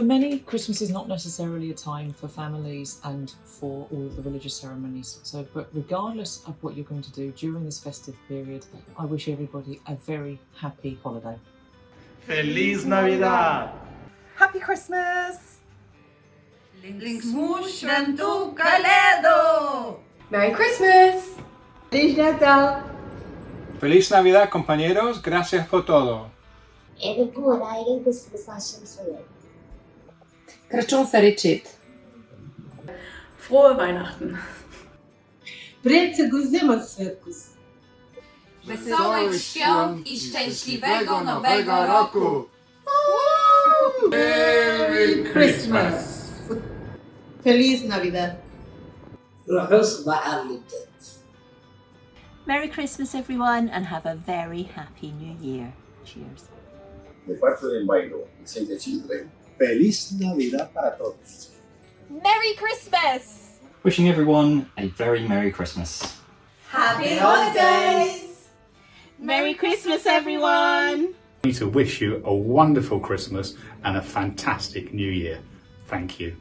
many, Christmas is not necessarily a time for families and for all of the religious ceremonies. But regardless of what you're going to do during this festive period, I wish everybody a very happy holiday. Feliz Navidad! Happy Christmas! Merry Christmas! Feliz Natal! Feliz Navidad, compañeros. Gracias por todo. Krăciun fericit! Frohe Weihnachten! Prețegul Zimmersvierkus! Wesołych świąt i szczęśliwego Nowego Roku! Merry Christmas! Feliz Navidad! Merry Christmas everyone and have a very happy new year. Cheers. De parte de Nviro y Save the Children, Feliz Navidad para todos. Merry Christmas! Wishing everyone a very Merry Christmas. Happy holidays! Merry Christmas everyone! To wish you a wonderful Christmas and a fantastic New Year. Thank you.